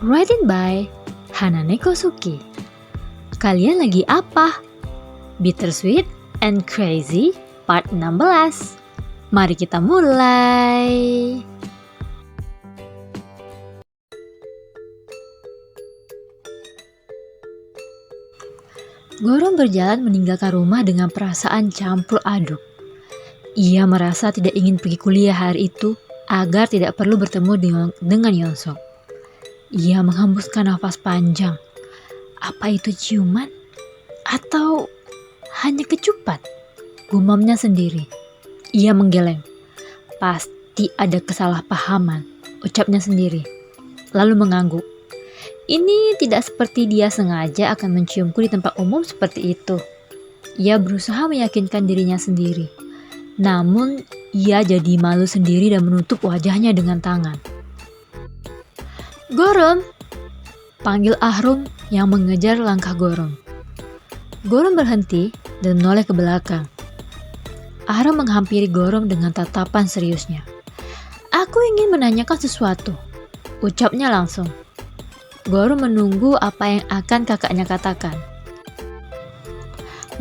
Written by Hanane Kosuki. Kalian lagi apa? Bittersweet and Crazy Part 16. Mari kita mulai. Gorom berjalan meninggalkan rumah dengan perasaan campur aduk. Ia merasa tidak ingin pergi kuliah hari itu agar tidak perlu bertemu dengan Yeonsok. Ia menghembuskan nafas panjang. Apa itu ciuman? Atau hanya kecupan? Gumamnya sendiri. Ia menggeleng. Pasti ada kesalahpahaman, ucapnya sendiri. Lalu mengangguk. Ini tidak seperti dia sengaja akan menciumku di tempat umum seperti itu. Ia berusaha meyakinkan dirinya sendiri. Namun, ia jadi malu sendiri dan menutup wajahnya dengan tangan. Gorom! Panggil Ahrum yang mengejar langkah Gorom. Gorom berhenti dan menoleh ke belakang. Ahrum menghampiri Gorom dengan tatapan seriusnya. Aku ingin menanyakan sesuatu, ucapnya langsung. Gorom menunggu apa yang akan kakaknya katakan.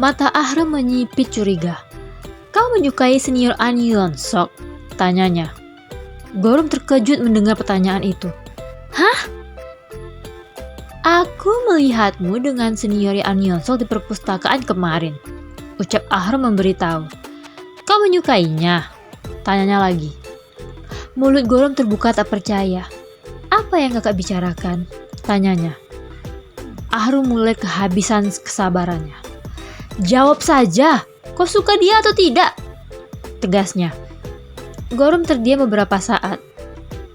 Mata Ahrum menyipit curiga. Kau menyukai senior An Yeonsok? Tanyanya. Gorom terkejut mendengar pertanyaan itu. Hah? Aku melihatmu dengan senior An Yeonsok di perpustakaan kemarin, ucap Ahrum memberitahu. Kau menyukainya? Tanyanya lagi. Mulut Gorom terbuka tak percaya. Apa yang kakak bicarakan? Tanyanya. Ahrum mulai kehabisan kesabarannya. Jawab saja, kau suka dia atau tidak? Tegasnya. Gorom terdiam beberapa saat.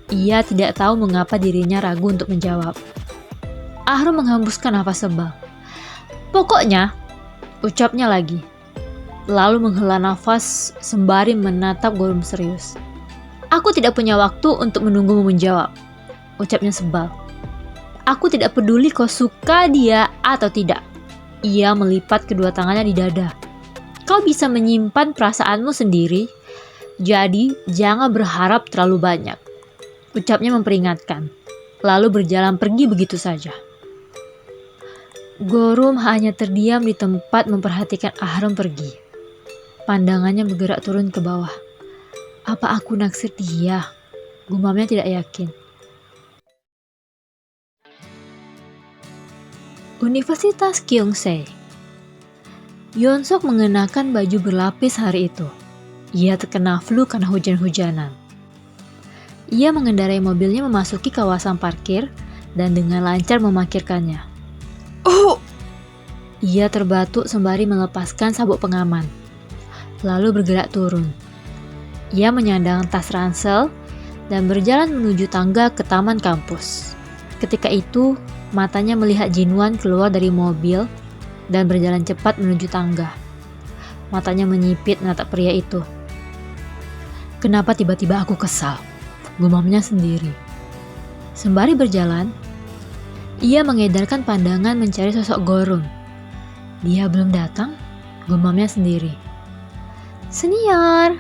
Ia tidak tahu mengapa dirinya ragu untuk menjawab. Ahrum menghembuskan nafas sebal. Pokoknya, ucapnya lagi. Lalu menghela nafas sembari menatap Gorom serius. Aku tidak punya waktu untuk menunggumu menjawab, ucapnya sebal. Aku tidak peduli kau suka dia atau tidak. Ia melipat kedua tangannya di dada. Kau bisa menyimpan perasaanmu sendiri, jadi jangan berharap terlalu banyak, ucapnya memperingatkan. Lalu berjalan pergi begitu saja. Gorom hanya terdiam di tempat memperhatikan Ahrum pergi. Pandangannya bergerak turun ke bawah. Apa aku naksir dia? Gumamnya tidak yakin. Universitas Kyungsei. Yeonsok mengenakan baju berlapis hari itu. Ia terkena flu karena hujan-hujanan. Ia mengendarai mobilnya memasuki kawasan parkir dan dengan lancar memarkirkannya. Oh! Ia terbatuk sembari melepaskan sabuk pengaman. Lalu bergerak turun. Ia menyandang tas ransel dan berjalan menuju tangga ke taman kampus. Ketika itu, matanya melihat Jinwan keluar dari mobil dan berjalan cepat menuju tangga. Matanya menyipit menatap pria itu. Kenapa tiba-tiba aku kesal? Gumamnya sendiri. Sembari berjalan, ia mengedarkan pandangan mencari sosok Gorom. Dia belum datang? Gumamnya sendiri. Senior!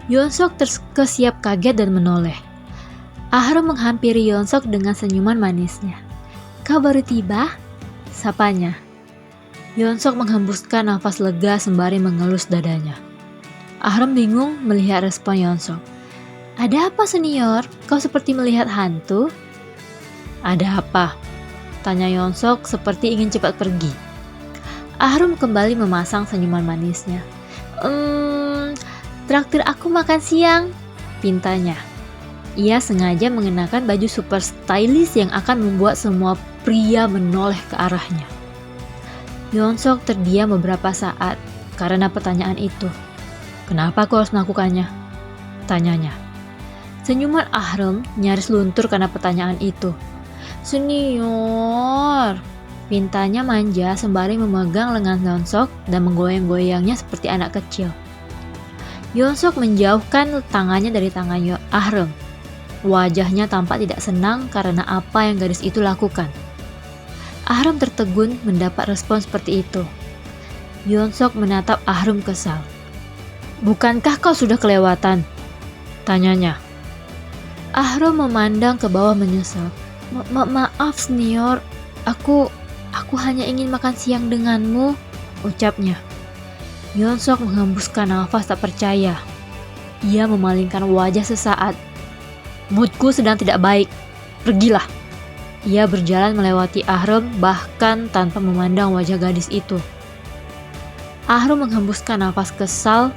Yeonsok terkesiap kaget dan menoleh. Ahrum menghampiri Yeonsok dengan senyuman manisnya. Kau baru tiba? Sapanya. Yeonsok menghembuskan nafas lega sembari mengelus dadanya. Ahrum bingung melihat respon Yeonsok. Ada apa senior? Kau seperti melihat hantu? Ada apa? Tanya Yeonsok seperti ingin cepat pergi. Ahrum kembali memasang senyuman manisnya. Traktir aku makan siang, pintanya. Ia sengaja mengenakan baju super stylish yang akan membuat semua pria menoleh ke arahnya. Yeonsok terdiam beberapa saat karena pertanyaan itu. Kenapa kau harus melakukannya? Tanyanya. Senyuman Ahrum nyaris luntur karena pertanyaan itu. Senior, pintanya manja sembari memegang lengan Yeonsok dan menggoyang-goyangnya seperti anak kecil. Yeonsok menjauhkan tangannya dari tangan Ahrum. Wajahnya tampak tidak senang karena apa yang gadis itu lakukan. Ahrum tertegun mendapat respon seperti itu. Yeonsok menatap Ahrum kesal. Bukankah kau sudah kelewatan? Tanyanya. Ahrum memandang ke bawah menyesal. Maaf senior, aku hanya ingin makan siang denganmu, ucapnya. Yeonsok menghembuskan nafas tak percaya. Ia memalingkan wajah sesaat. Moodku sedang tidak baik, pergilah. Ia berjalan melewati Ahram bahkan tanpa memandang wajah gadis itu. Ahram menghembuskan nafas kesal,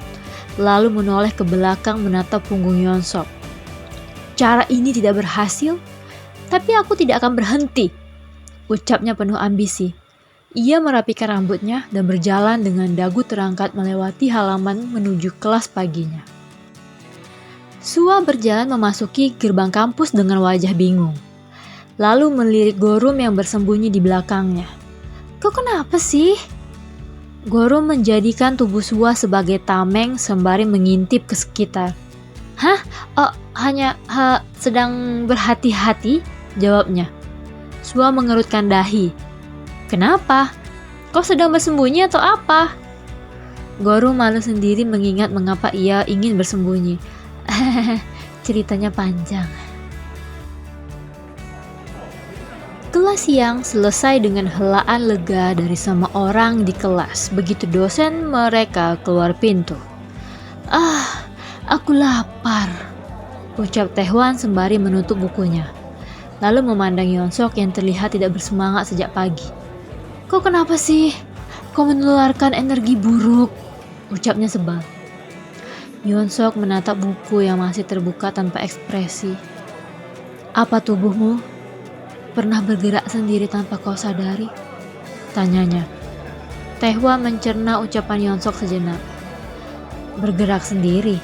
lalu menoleh ke belakang menatap punggung Yeonsok. Cara ini tidak berhasil, tapi aku tidak akan berhenti, ucapnya penuh ambisi. Ia merapikan rambutnya dan berjalan dengan dagu terangkat melewati halaman menuju kelas paginya. Sua berjalan memasuki gerbang kampus dengan wajah bingung, lalu melirik Gorum yang bersembunyi di belakangnya. Kau kenapa sih? Gorum menjadikan tubuh Sua sebagai tameng sembari mengintip ke sekitar. Hah? Oh, hanya sedang berhati-hati, jawabnya. Sua mengerutkan dahi. Kenapa? Kau sedang bersembunyi atau apa? Gorum malu sendiri mengingat mengapa ia ingin bersembunyi. Ceritanya panjang. Kelas siang selesai dengan helaan lega dari semua orang di kelas begitu dosen mereka keluar pintu. Aku lapar, ucap Taehwan sembari menutup bukunya. Lalu memandang Yeonsok yang terlihat tidak bersemangat sejak pagi. Kau kenapa sih? Kau menularkan energi buruk, ucapnya sebal. Yeonsok menatap buku yang masih terbuka tanpa ekspresi. Apa tubuhmu pernah bergerak sendiri tanpa kau sadari? Tanyanya. Taehwan mencerna ucapan Yeonsok sejenak. Bergerak sendiri?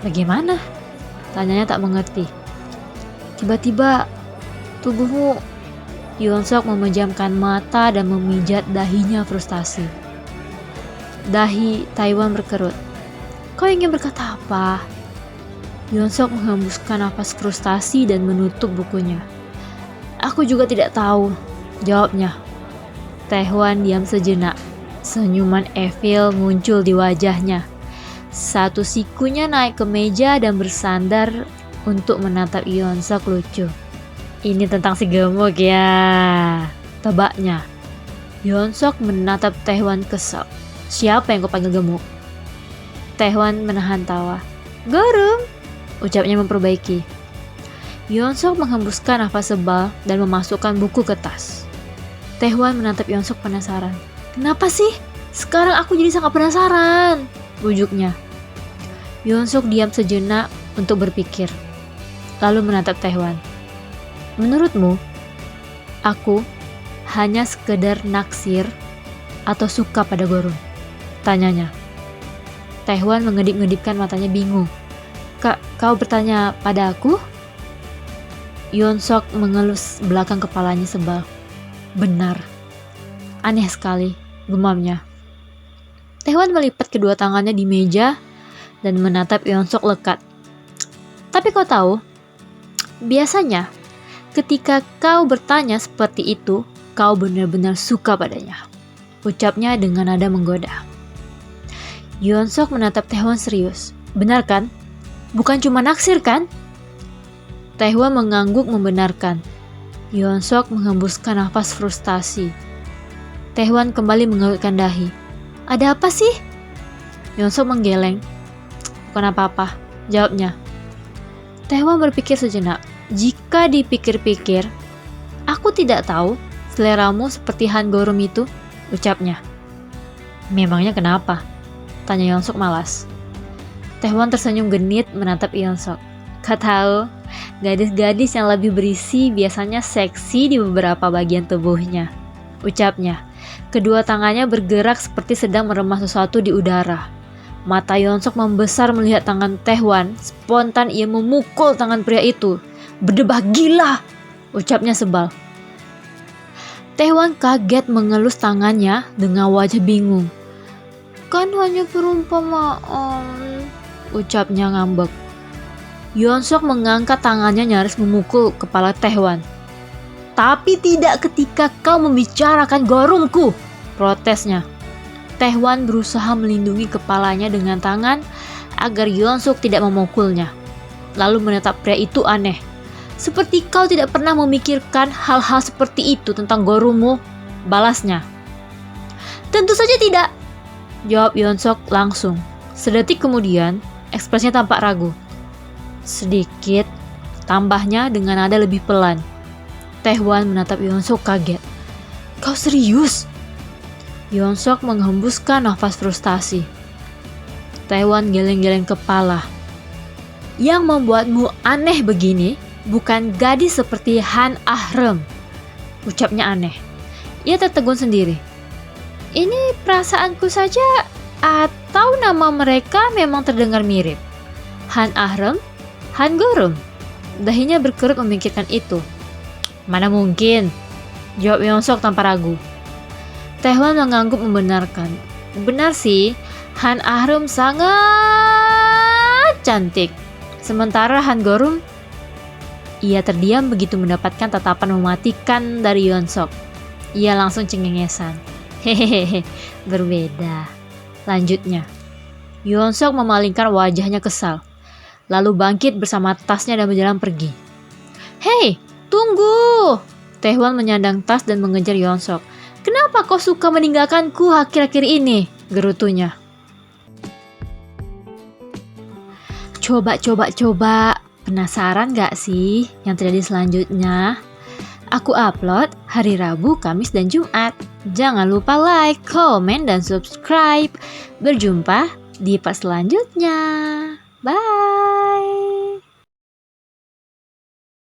Bagaimana? Tanyanya tak mengerti. Tiba-tiba tubuhmu... Yeonsok memejamkan mata dan memijat dahinya frustasi. Dahi Taewon berkerut. Kau ingin berkata apa? Yeonsok menghembuskan nafas frustasi dan menutup bukunya. Aku juga tidak tahu, jawabnya. Taewon diam sejenak. Senyuman evil muncul di wajahnya. Satu sikunya naik ke meja dan bersandar untuk menatap Yeonsok lucu. Ini tentang si gemuk ya, tebaknya. Yeonsok menatap Taehwan kesal. Siapa yang kau panggil gemuk? Taehwan menahan tawa. Gorum, ucapnya memperbaiki. Yeonsok menghembuskan nafas sebal dan memasukkan buku ke tas. Taehwan menatap Yeonsok penasaran. Kenapa sih? Sekarang aku jadi sangat penasaran, bujuknya. Yeonsok diam sejenak untuk berpikir, lalu menatap Taehwan. Menurutmu, aku hanya sekedar naksir atau suka pada Gorum? Tanyanya. Taehwan mengedip-ngedipkan matanya bingung. Kau bertanya pada aku? Yeonsok mengelus belakang kepalanya sebal. Benar. Aneh sekali, gumamnya. Taehwan melipat kedua tangannya di meja dan menatap Yeonsok lekat. Tapi kau tahu, biasanya ketika kau bertanya seperti itu, kau benar-benar suka padanya, ucapnya dengan nada menggoda. Yeonsok menatap Taehwan serius. Benar kan? Bukan cuma naksir kan? Taehwan mengangguk membenarkan. Yeonsok menghembuskan nafas frustasi. Taehwan kembali mengerutkan dahi. Ada apa sih? Yeonsok menggeleng. Bukan apa-apa, jawabnya. Taehwan berpikir sejenak. Jika dipikir-pikir, aku tidak tahu seleramu seperti Han Gorum itu, ucapnya. Memangnya kenapa? Tanya Yeonsok malas. Taehwan tersenyum genit menatap Yeonsok. Kau tahu, gadis-gadis yang lebih berisi biasanya seksi di beberapa bagian tubuhnya, ucapnya. Kedua tangannya bergerak seperti sedang meremah sesuatu di udara. Mata Yeonsok membesar melihat tangan Taehwan. Spontan ia memukul tangan pria itu. Berdebah gila, ucapnya sebal. Taehwan kaget mengelus tangannya dengan wajah bingung. Kan hanya perumpamaan, ucapnya ngambek. Yeonsok mengangkat tangannya nyaris memukul kepala Taehwan. Tapi tidak ketika kau membicarakan Gorumku, protesnya. Taehwan berusaha melindungi kepalanya dengan tangan agar Yeonsok tidak memukulnya. Lalu menatap pria itu aneh. Seperti kau tidak pernah memikirkan hal-hal seperti itu tentang gurumu, balasnya. Tentu saja tidak, jawab Yeonsok langsung. Sedetik kemudian, ekspresinya tampak ragu. Sedikit, tambahnya dengan nada lebih pelan. Taehwan menatap Yeonsok kaget. Kau serius? Yeonsok menghembuskan nafas frustasi. Taehwan geleng-geleng kepala. Yang membuatmu aneh begini bukan gadis seperti Han Ah-reum, ucapnya aneh. Ia tertegun sendiri. Ini perasaanku saja atau nama mereka memang terdengar mirip? Han Ah-reum, Han Go-reum. Dahinya berkerut memikirkan itu. Mana mungkin, jawab Yeonsok tanpa ragu. Taehwan mengangguk membenarkan. Benar sih, Han Ah-reum sangat cantik. Sementara Han Go-reum, ia terdiam begitu mendapatkan tatapan mematikan dari Yeonsok. Ia langsung cengengesan. Hehehe, berbeda. Lanjutnya, Yeonsok memalingkan wajahnya kesal, lalu bangkit bersama tasnya dan berjalan pergi. Hei, tunggu! Taehwan menyandang tas dan mengejar Yeonsok. Kenapa kau suka meninggalkanku akhir-akhir ini? Gerutunya. Coba. Penasaran gak sih yang terjadi selanjutnya? Aku upload hari Rabu, Kamis, dan Jumat. Jangan lupa like, komen, dan subscribe. Berjumpa di part selanjutnya. Bye!